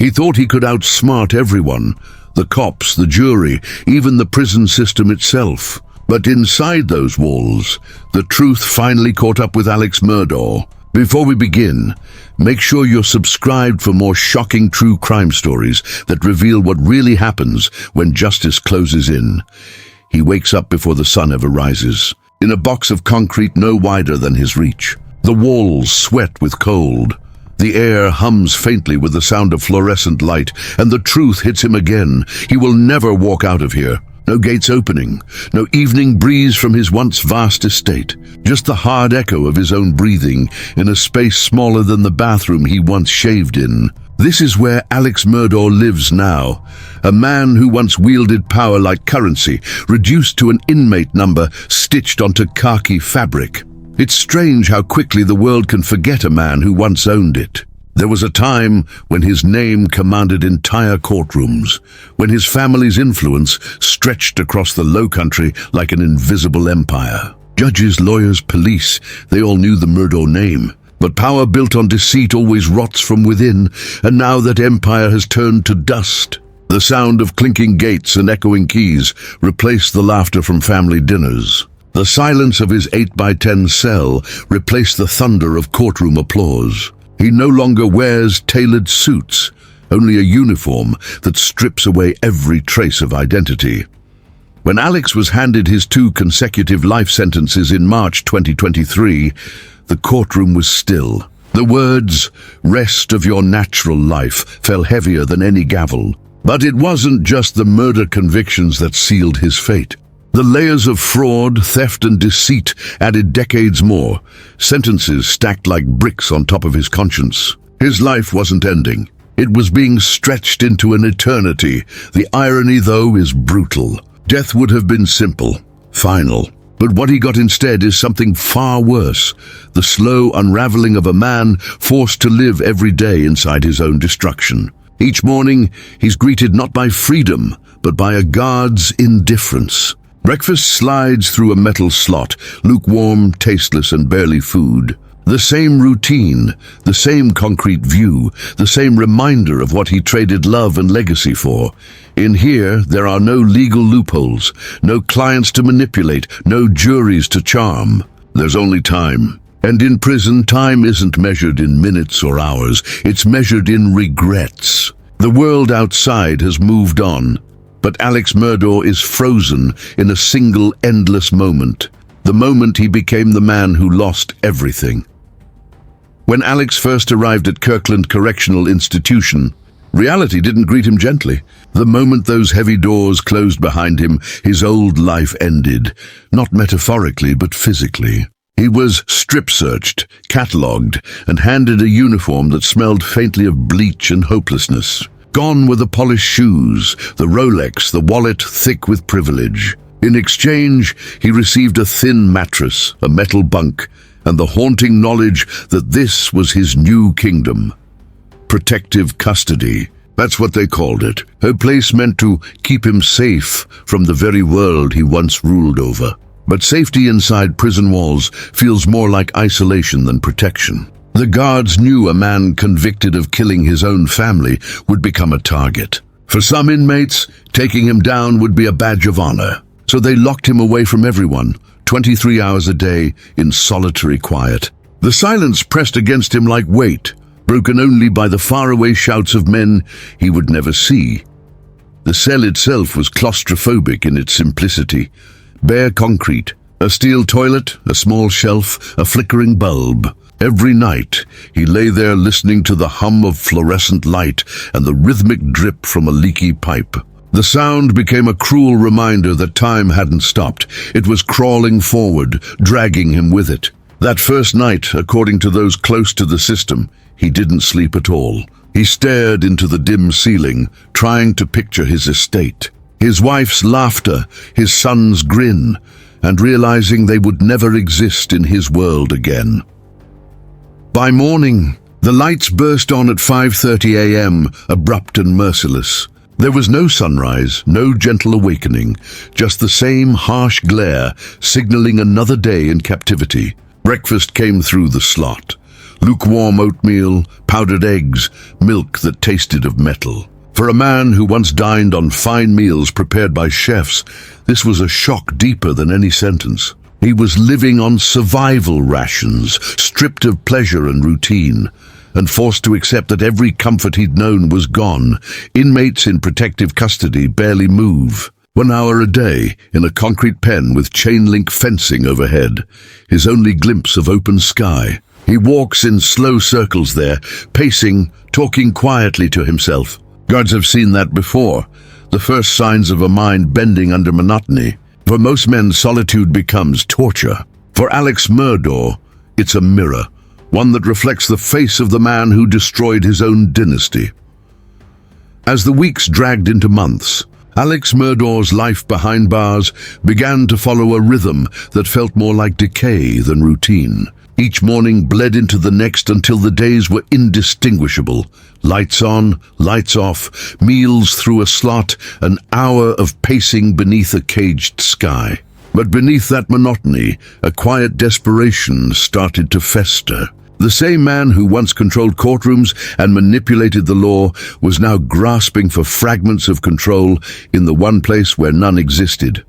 He thought he could outsmart everyone, the cops, the jury, even the prison system itself. But inside those walls, the truth finally caught up with Alex Murdaugh. Before we begin, make sure you're subscribed for more shocking true crime stories that reveal what really happens when justice closes in. He wakes up before the sun ever rises, in a box of concrete no wider than his reach. The walls sweat with cold. The air hums faintly with the sound of fluorescent light, and the truth hits him again. He will never walk out of here. No gates opening, no evening breeze from his once vast estate, just the hard echo of his own breathing in a space smaller than the bathroom he once shaved in. This is where Alex Murdaugh lives now, a man who once wielded power like currency, reduced to an inmate number stitched onto khaki fabric. It's strange how quickly the world can forget a man who once owned it. There was a time when his name commanded entire courtrooms, when his family's influence stretched across the Lowcountry like an invisible empire. Judges, lawyers, police, they all knew the Murdaugh name. But power built on deceit always rots from within, and now that empire has turned to dust. The sound of clinking gates and echoing keys replaced the laughter from family dinners. The silence of his 8x10 cell replaced the thunder of courtroom applause. He no longer wears tailored suits, only a uniform that strips away every trace of identity. When Alex was handed his 2 consecutive life sentences in March 2023, the courtroom was still. The words, "Rest of your natural life," fell heavier than any gavel. But it wasn't just the murder convictions that sealed his fate. The layers of fraud, theft, and deceit added decades more, sentences stacked like bricks on top of his conscience. His life wasn't ending. It was being stretched into an eternity. The irony, though, is brutal. Death would have been simple, final. But what he got instead is something far worse, the slow unraveling of a man forced to live every day inside his own destruction. Each morning, he's greeted not by freedom, but by a guard's indifference. Breakfast slides through a metal slot, lukewarm, tasteless, and barely food. The same routine, the same concrete view, the same reminder of what he traded love and legacy for. In here, there are no legal loopholes, no clients to manipulate, no juries to charm. There's only time. And in prison, time isn't measured in minutes or hours, it's measured in regrets. The world outside has moved on. But Alex Murdaugh is frozen in a single endless moment, the moment he became the man who lost everything. When Alex first arrived at Kirkland Correctional Institution, reality didn't greet him gently. The moment those heavy doors closed behind him, his old life ended, not metaphorically but physically. He was strip-searched, catalogued, and handed a uniform that smelled faintly of bleach and hopelessness. Gone were the polished shoes, the Rolex, the wallet thick with privilege. In exchange, he received a thin mattress, a metal bunk, and the haunting knowledge that this was his new kingdom. Protective custody, that's what they called it. A place meant to keep him safe from the very world he once ruled over. But safety inside prison walls feels more like isolation than protection. The guards knew a man convicted of killing his own family would become a target. For some inmates, taking him down would be a badge of honor. So they locked him away from everyone, 23 hours a day, in solitary quiet. The silence pressed against him like weight, broken only by the faraway shouts of men he would never see. The cell itself was claustrophobic in its simplicity. Bare concrete, a steel toilet, a small shelf, a flickering bulb. Every night, he lay there listening to the hum of fluorescent light and the rhythmic drip from a leaky pipe. The sound became a cruel reminder that time hadn't stopped. It was crawling forward, dragging him with it. That first night, according to those close to the system, he didn't sleep at all. He stared into the dim ceiling, trying to picture his estate. His wife's laughter, his son's grin, and realizing they would never exist in his world again. By morning, the lights burst on at 5:30 a.m., abrupt and merciless. There was no sunrise, no gentle awakening, just the same harsh glare signaling another day in captivity. Breakfast came through the slot. lukewarm oatmeal, powdered eggs, milk that tasted of metal. For a man who once dined on fine meals prepared by chefs, this was a shock deeper than any sentence. He was living on survival rations, stripped of pleasure and routine, and forced to accept that every comfort he'd known was gone. Inmates in protective custody barely move. 1 hour a day in a concrete pen with chain-link fencing overhead, his only glimpse of open sky. He walks in slow circles there, pacing, talking quietly to himself. Guards have seen that before, the first signs of a mind bending under monotony. For most men, solitude becomes torture. For Alex Murdaugh, it's a mirror, one that reflects the face of the man who destroyed his own dynasty. As the weeks dragged into months, Alex Murdaugh's life behind bars began to follow a rhythm that felt more like decay than routine. Each morning bled into the next until the days were indistinguishable. Lights on, lights off, meals through a slot, an hour of pacing beneath a caged sky. But beneath that monotony, a quiet desperation started to fester. The same man who once controlled courtrooms and manipulated the law was now grasping for fragments of control in the one place where none existed.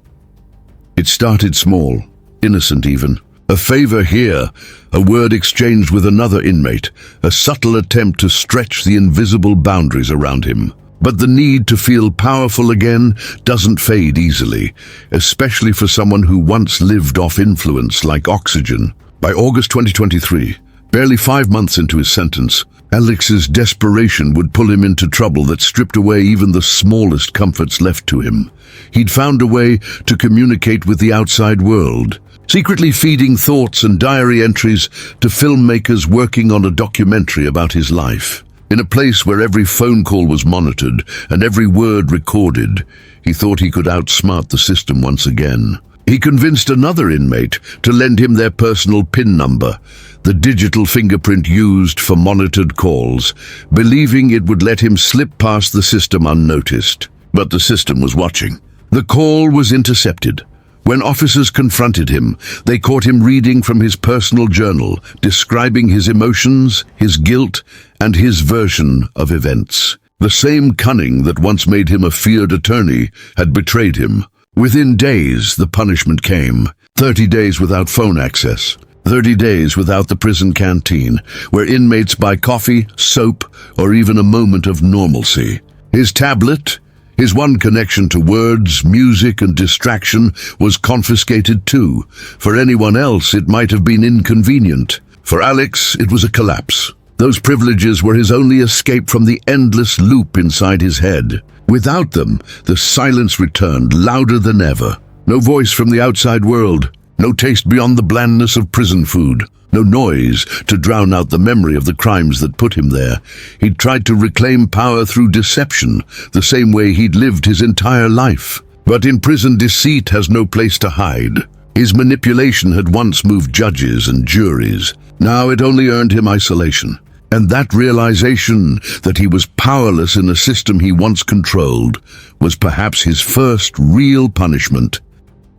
It started small, innocent even. A favor here, a word exchanged with another inmate, a subtle attempt to stretch the invisible boundaries around him. But the need to feel powerful again doesn't fade easily, especially for someone who once lived off influence like oxygen. By August 2023, barely 5 months into his sentence, Alex's desperation would pull him into trouble that stripped away even the smallest comforts left to him. He'd found a way to communicate with the outside world, secretly feeding thoughts and diary entries to filmmakers working on a documentary about his life. In a place where every phone call was monitored and every word recorded, he thought he could outsmart the system once again. He convinced another inmate to lend him their personal PIN number, the digital fingerprint used for monitored calls, believing it would let him slip past the system unnoticed. But the system was watching. The call was intercepted. When officers confronted him, they caught him reading from his personal journal, describing his emotions, his guilt, and his version of events. The same cunning that once made him a feared attorney had betrayed him. Within days, the punishment came. 30 days without phone access. 30 days without the prison canteen, where inmates buy coffee, soap, or even a moment of normalcy. His tablet, his one connection to words, music, and distraction, was confiscated too. For anyone else, it might have been inconvenient. For Alex, it was a collapse. Those privileges were his only escape from the endless loop inside his head. Without them, the silence returned, louder than ever. No voice from the outside world. No taste beyond the blandness of prison food. No noise to drown out the memory of the crimes that put him there. He'd tried to reclaim power through deception, the same way he'd lived his entire life. But in prison, deceit has no place to hide. His manipulation had once moved judges and juries. Now it only earned him isolation. And that realization that he was powerless in a system he once controlled was perhaps his first real punishment.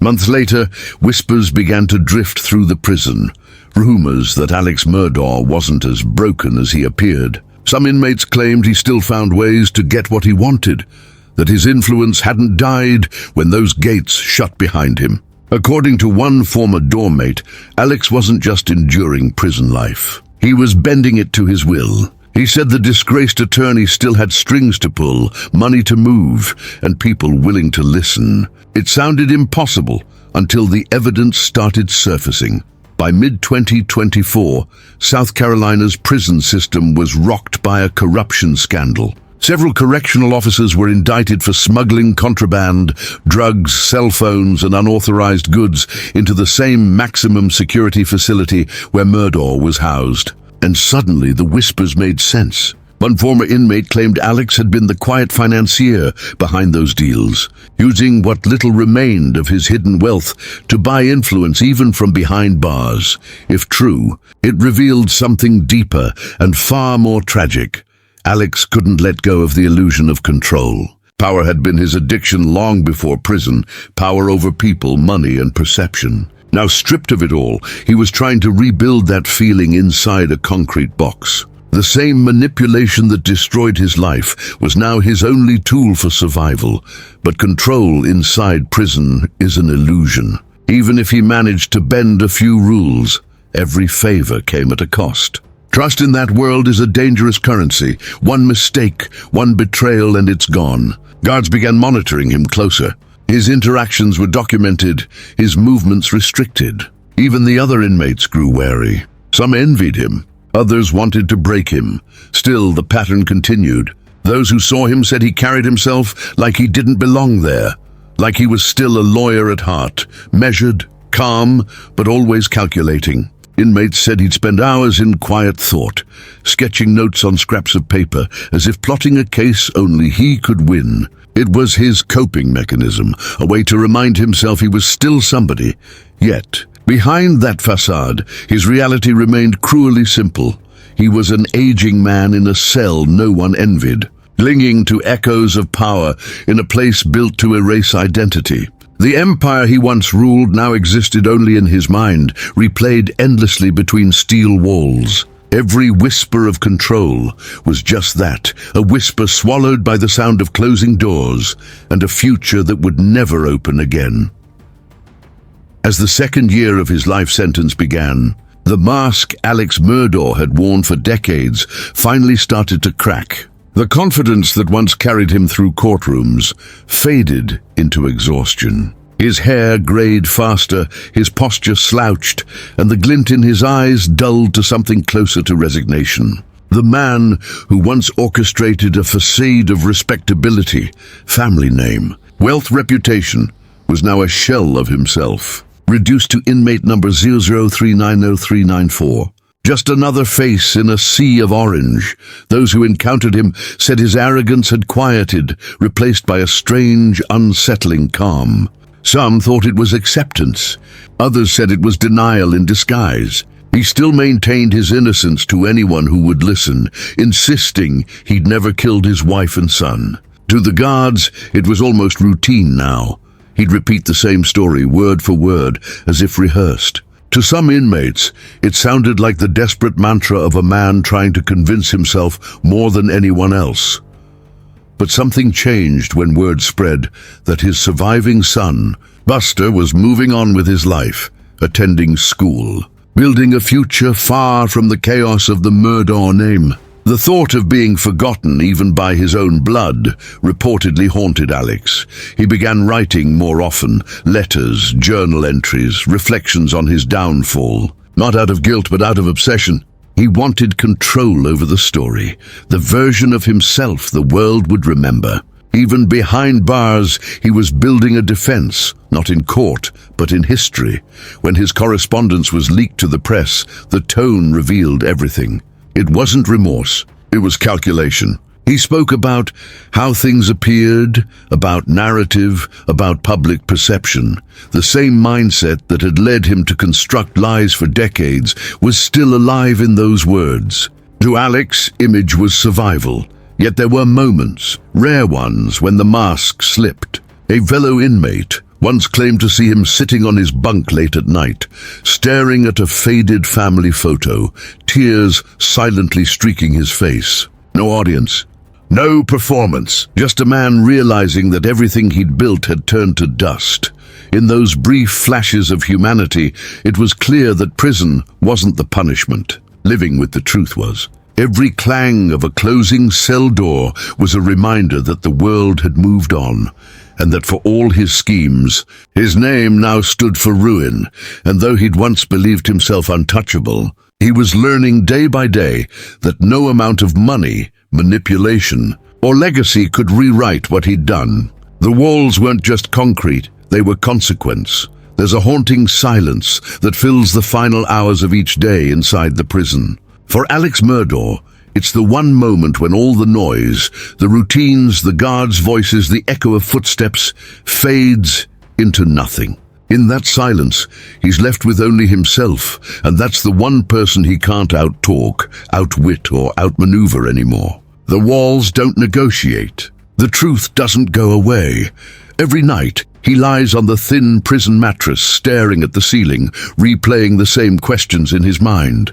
Months later, whispers began to drift through the prison. Rumors that Alex Murdaugh wasn't as broken as he appeared. Some inmates claimed he still found ways to get what he wanted, that his influence hadn't died when those gates shut behind him. According to one former dormmate, Alex wasn't just enduring prison life. He was bending it to his will. He said the disgraced attorney still had strings to pull, money to move, and people willing to listen. It sounded impossible until the evidence started surfacing. By mid-2024, South Carolina's prison system was rocked by a corruption scandal. Several correctional officers were indicted for smuggling contraband, drugs, cell phones, and unauthorized goods into the same maximum security facility where Murdaugh was housed. And suddenly the whispers made sense. One former inmate claimed Alex had been the quiet financier behind those deals, using what little remained of his hidden wealth to buy influence even from behind bars. If true, it revealed something deeper and far more tragic. Alex couldn't let go of the illusion of control. Power had been his addiction long before prison, power over people, money, and perception. Now stripped of it all, he was trying to rebuild that feeling inside a concrete box. The same manipulation that destroyed his life was now his only tool for survival. But control inside prison is an illusion. Even if he managed to bend a few rules, every favor came at a cost. Trust in that world is a dangerous currency. One mistake, one betrayal, and it's gone. Guards began monitoring him closer. His interactions were documented, his movements restricted. Even the other inmates grew wary. Some envied him. Others wanted to break him. Still, the pattern continued. Those who saw him said he carried himself like he didn't belong there, like he was still a lawyer at heart, measured, calm, but always calculating. Inmates said he'd spend hours in quiet thought, sketching notes on scraps of paper, as if plotting a case only he could win. It was his coping mechanism, a way to remind himself he was still somebody. Yet, behind that facade, his reality remained cruelly simple. He was an aging man in a cell no one envied, clinging to echoes of power in a place built to erase identity. The empire he once ruled now existed only in his mind, replayed endlessly between steel walls. Every whisper of control was just that, a whisper swallowed by the sound of closing doors and a future that would never open again. As the second year of his life sentence began, the mask Alex Murdaugh had worn for decades finally started to crack. The confidence that once carried him through courtrooms faded into exhaustion. His hair grayed faster, his posture slouched, and the glint in his eyes dulled to something closer to resignation. The man who once orchestrated a facade of respectability, family name, wealth, reputation, was now a shell of himself, reduced to inmate number 003903994. Just another face in a sea of orange. Those who encountered him said his arrogance had quieted, replaced by a strange, unsettling calm. Some thought it was acceptance. Others said it was denial in disguise. He still maintained his innocence to anyone who would listen, insisting he'd never killed his wife and son. To the guards, it was almost routine now. He'd repeat the same story word for word, as if rehearsed. To some inmates, it sounded like the desperate mantra of a man trying to convince himself more than anyone else. But something changed when word spread that his surviving son, Buster, was moving on with his life, attending school, building a future far from the chaos of the Murdaugh name. The thought of being forgotten even by his own blood reportedly haunted Alex. He began writing more often, letters, journal entries, reflections on his downfall. Not out of guilt, but out of obsession. He wanted control over the story, the version of himself the world would remember. Even behind bars, he was building a defense, not in court, but in history. When his correspondence was leaked to the press, the tone revealed everything. It wasn't remorse, it was calculation. He spoke about how things appeared, about narrative, about public perception. The same mindset that had led him to construct lies for decades was still alive in those words. To Alex, image was survival. Yet there were moments, rare ones, when the mask slipped. A fellow inmate once claimed to see him sitting on his bunk late at night, staring at a faded family photo, tears silently streaking his face. No audience. No performance, just a man realizing that everything he'd built had turned to dust. In those brief flashes of humanity, it was clear that prison wasn't the punishment. Living with the truth was. Every clang of a closing cell door was a reminder that the world had moved on, and that for all his schemes, his name now stood for ruin, and though he'd once believed himself untouchable, he was learning day by day that no amount of money, manipulation, or legacy could rewrite what he'd done. The walls weren't just concrete, they were consequence. There's a haunting silence that fills the final hours of each day inside the prison. For Alex Murdaugh, it's the one moment when all the noise, the routines, the guards' voices, the echo of footsteps fades into nothing. In that silence, he's left with only himself, and that's the one person he can't out-talk, outwit, or outmaneuver anymore. The walls don't negotiate. The truth doesn't go away. Every night, he lies on the thin prison mattress, staring at the ceiling, replaying the same questions in his mind.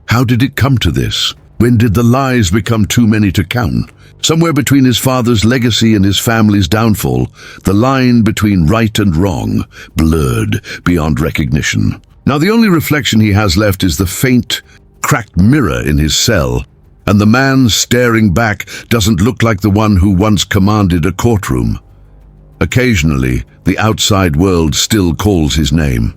How did it come to this? When did the lies become too many to count? Somewhere between his father's legacy and his family's downfall, the line between right and wrong blurred beyond recognition. Now the only reflection he has left is the faint, cracked mirror in his cell, and the man staring back doesn't look like the one who once commanded a courtroom. Occasionally, the outside world still calls his name.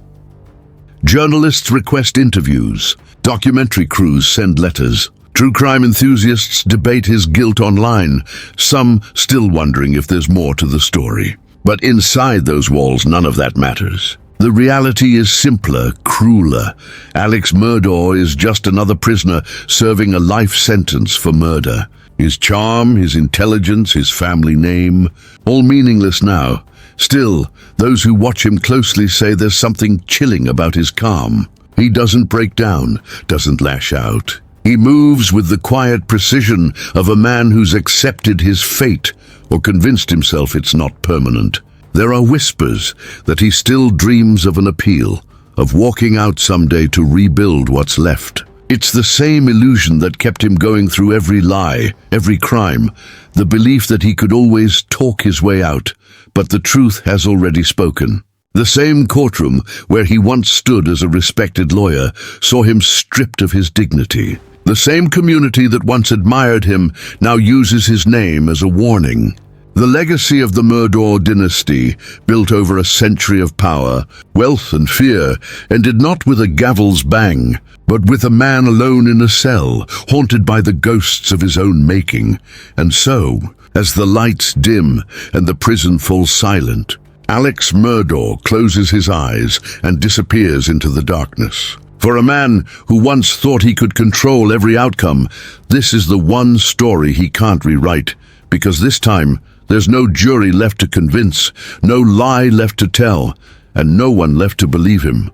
Journalists request interviews. Documentary crews send letters. True crime enthusiasts debate his guilt online, some still wondering if there's more to the story. But inside those walls, none of that matters. The reality is simpler, crueler. Alex Murdaugh is just another prisoner serving a life sentence for murder. His charm, his intelligence, his family name, all meaningless now. Still, those who watch him closely say there's something chilling about his calm. He doesn't break down, doesn't lash out. He moves with the quiet precision of a man who's accepted his fate or convinced himself it's not permanent. There are whispers that he still dreams of an appeal, of walking out someday to rebuild what's left. It's the same illusion that kept him going through every lie, every crime, the belief that he could always talk his way out, but the truth has already spoken. The same courtroom where he once stood as a respected lawyer saw him stripped of his dignity. The same community that once admired him now uses his name as a warning. The legacy of the Murdaugh dynasty, built over a century of power, wealth and fear, ended not with a gavel's bang, but with a man alone in a cell, haunted by the ghosts of his own making. And so, as the lights dim and the prison falls silent, Alex Murdaugh closes his eyes and disappears into the darkness. For a man who once thought he could control every outcome, this is the one story he can't rewrite, because this time there's no jury left to convince, no lie left to tell, and no one left to believe him.